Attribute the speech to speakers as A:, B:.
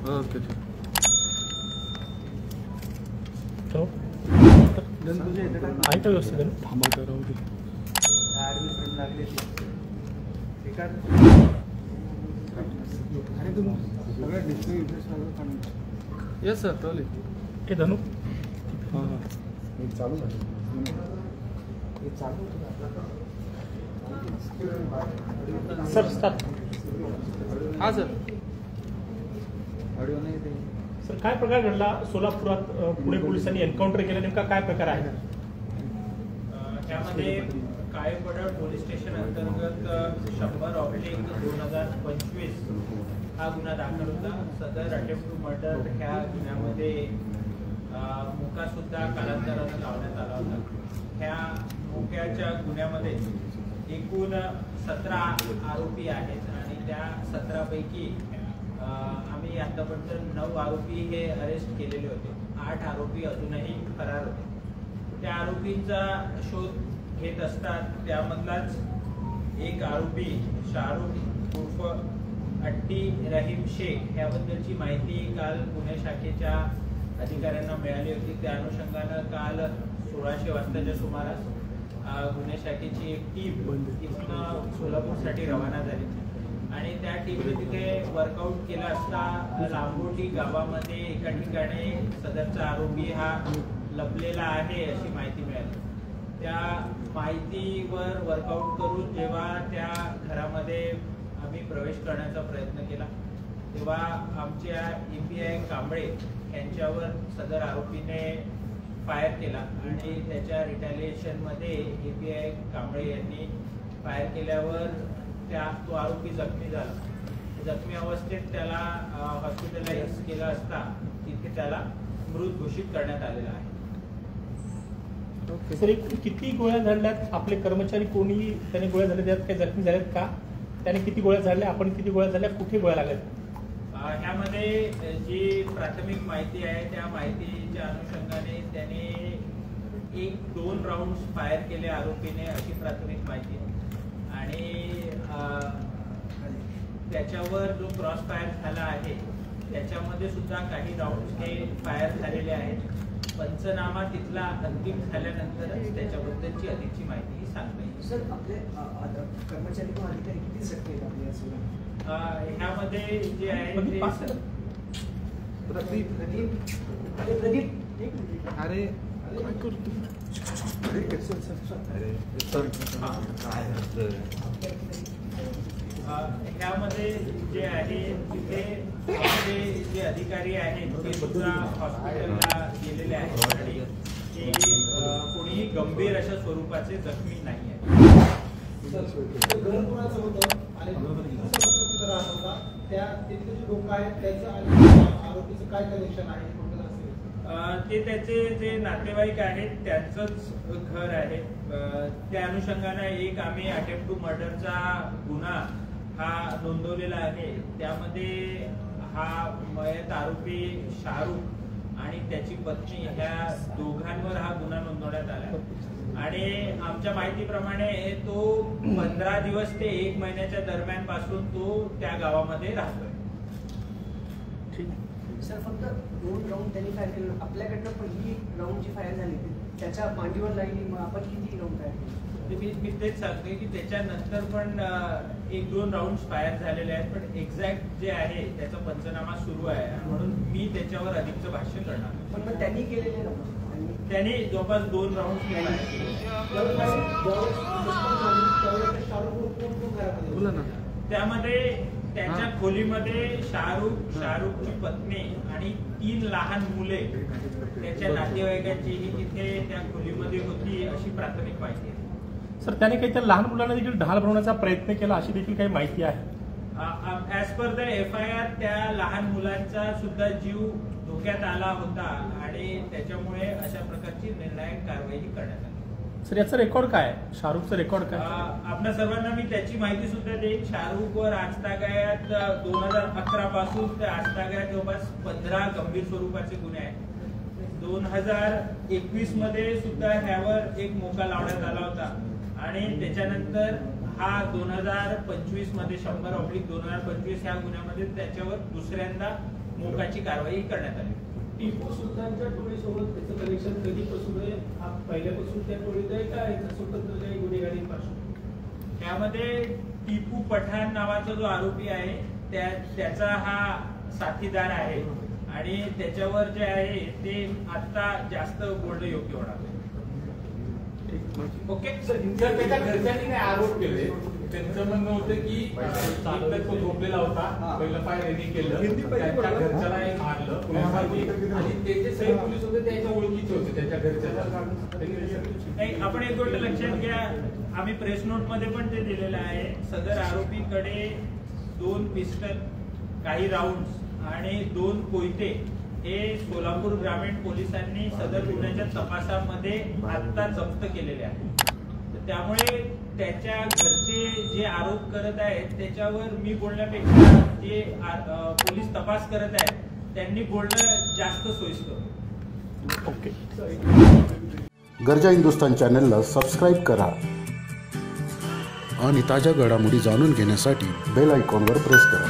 A: Okay
B: आहे का व्यवस्थित
A: थांबा राहू दे. येस सर चालेल.
B: हे धनु
A: हां हां
C: चालू झालं.
B: Sir start.
A: हां सर.
C: ऑडिओ नाही ते.
B: सर काय प्रकार घडला सोलापुरात? पुणे पोलिसांनी एन्काउंटर केलं, नेमका काय प्रकार आहे?
D: त्यामध्ये काळेपडळ पोलीस स्टेशन अंतर्गत 100/2025 हा गुन्हा दाखल होता. सदर अटेम्प्ट टू मर्डर ह्या गुन्ह्यामध्ये मोका सुद्धा कालांतराने लावण्यात आला होता. ह्या मोक्याच्या गुन्ह्यामध्ये एकूण 17 आरोपी आहेत आणि त्या 17 पैकी आम्ही आतापर्यंत 9 आरोपी हे अरेस्ट केलेले होते. 8 आरोपी अजूनही फरार होते. त्या आरोपींचा शोध घेत असतात त्यामधलाच एक आरोपी शाहरुख उर्फ अट्टी रहीम शेख याबद्दलची माहिती काल पुणे शाखेच्या अधिकाऱ्यांना मिळाली होती. त्या अनुषंगानं काल 1600 वाजताच्या सुमारास गुन्हे शाखेची एक टीम तिथून सोलापूरसाठी रवाना झाली आणि त्या टीमने तिथे वर्कआउट केला असता लांबोटी गावामध्ये एका ठिकाणी सदरचा आरोपी हा लपलेला आहे अशी माहिती मिळाली. त्या माहितीवर वर्कआउट करून जेव्हा त्या घरामध्ये आम्ही प्रवेश करण्याचा प्रयत्न केला तेव्हा आमच्या EPI कांबळे यांच्यावर सदर आरोपीने फायर केला आणि त्याच्या रिटॅलिएशनमध्ये EPI कांबळे यांनी फायर केल्यावर तो आरोपी जखमी झाला. जखमी अवस्थेत त्याला हॉस्पिटलाइज केलं असता तिथे त्याला मृत घोषित करण्यात आलेला आहे.
B: सर किती गोळ्या झाडल्यात? आपले कर्मचारी कोणी त्याने गोळ्या झाल्या त्यात काही जखमी झाल्यात का? त्याने किती गोळ्या झाडल्या? आपण किती गोळ्या झाल्या? कुठे गोळ्या लागल्यात?
D: ह्यामध्ये जी प्राथमिक माहिती आहे त्या माहितीच्या अनुषंगाने त्याने 1-2 राऊंड फायर केले आरोपीने अशी प्राथमिक माहिती आहे आणि त्याच्यावर जो क्रॉस फायर झाला आहे त्याच्यामध्ये सुद्धा काही राऊंड हे फायर झालेले आहेत. पंचनामा तिथला अंतिम झाल्यानंतरच त्याच्याबद्दलची अधिकची माहिती सांगता येईल.
E: सर आपले कर्मचारी किंवा अधिकारी किती सक्रिय आहेत
D: ह्यामध्ये जे आहे ते
A: प्रदीप अरे काय करतो?
D: ह्यामध्ये जे आहे तिथे आपले जे अधिकारी आहेत ते सुद्धा हॉस्पिटलला गेलेले आहेत आणि ते कोणीही गंभीर अशा स्वरूपाचे जखमी नाही आहेत. ते त्याचे जे नातेवाईक आहेत त्यांचंच घर आहे. त्या अनुषंगाने एक आम्ही अटेम्प्ट टू मर्डरचा गुन्हा हा नोंदवलेला आहे. त्यामध्ये हा मयत आरोपी शाहरुख आणि त्याची पत्नी ह्या दोघांवर हा गुन्हा नोंदवण्यात आला आणि आमच्या माहितीप्रमाणे तो 15 दिवस ते 1 महिन्याच्या दरम्यान पासून तो त्या गावामध्ये राहतोय.
E: सर फक्त 2 राऊंड त्यांनी फायर केलं. आपल्याकडनं पहिली राऊंड जी फायर झाली त्याच्या मांडीवर लागली. मग आपण किती राऊंड फायर केले?
D: मी तेच सांगतोय की त्याच्यानंतर पण 1-2 राऊंड फायर झालेले आहेत पण एक्झॅक्ट जे आहे त्याचा पंचनामा सुरू आहे म्हणून मी त्याच्यावर अधिकचं भाष्य करणार.
E: पण मग त्यांनी केलेले राऊंड
D: त्यांनी जवळपास 2 राऊंड
A: बोला ना.
D: त्यामध्ये त्याच्या खोलीमध्ये शाहरुखची पत्नी आणि 3 लहान मुले त्याच्या नातेवाईकांचीही तिथे त्या खोलीमध्ये होती अशी प्राथमिक माहिती आहे.
B: सर त्याने काही त्या लहान मुलांना देखील ढाल बनवण्याचा प्रयत्न केला अशी देखील काही माहिती आहे?
D: ऍज पर द FIR त्या लहान मुलांचा सुद्धा जीव धोक्यात आला होता आणि त्याच्यामुळे अशा प्रकारची निर्णायक कारवाई करण्यात आली.
B: सर याचा रेकॉर्ड काय? शाहरुखचा रेकॉर्ड काय?
D: आपल्या सर्वांना मी त्याची माहिती सुद्धा देईन. शाहरुखवर आजतागायत 2011 पासून ते आजतागायत जवळपास 15 गंभीर स्वरूपाचे गुन्हे आहेत. 2021 मध्ये सुद्धा ह्यावर एक मोका लावण्यात आला होता आणि त्याच्यानंतर हा 2025 मध्ये 100/2025 ह्या गुन्ह्यामध्ये त्याच्यावर दुसऱ्यांदा मोकाची कारवाई करण्यात आली.
C: टिपू सुलतानच्या टोळीसोबत त्याचं कनेक्शन कधीपासून आहे? पहिल्यापासून त्या टोळीत आहे का याचा स्वतंत्र काही गुन्हेगारी पार्श्वभूमी?
D: त्यामध्ये टिपू पठाण नावाचा जो आरोपी आहे त्याचा हा साथीदार आहे आणि त्याच्यावर जे आहे ते आता जास्त बोलणं योग्य होणार नाही. ओके
F: सर, त्याच्या घरच्यांनी काय आरोप केले? त्यांचं म्हणणं होतं की एकतर तो झोपलेला होता, पहिलं फायर यांनी केलं, त्याच्या घरच्याला एक मारलं पोलिसांनी, आणि ते जे सही पोलीस होते त्याच्या ओळखीचे होते त्याच्या घरच्याला.
D: नाही, आपण एक गोष्ट लक्षात घ्या, आम्ही प्रेस नोट मध्ये पण ते दिलेलं आहे. सदर आरोपीकडे 2 पिस्टल, काही राऊंड आणि 2 कोयते हे सोलापूर ग्रामीण पोलिसांनी सदर गुन्ह्याच्या तपासामध्ये आता जप्त केलेले आहेत. त्यामुळे त्याच्या घरचे जे आरोप करत आहेत त्याच्यावर मी बोलण्यापेक्षा जे पोलीस तपास करत आहेत त्यांनी बोलणं जास्त सोयीस्कर.
G: ओके. गर्जा हिंदुस्तान चॅनलला सबस्क्राईब करा आणि ताज्या घडामोडी जाणून घेण्यासाठी बेल आयकॉनवर प्रेस करा.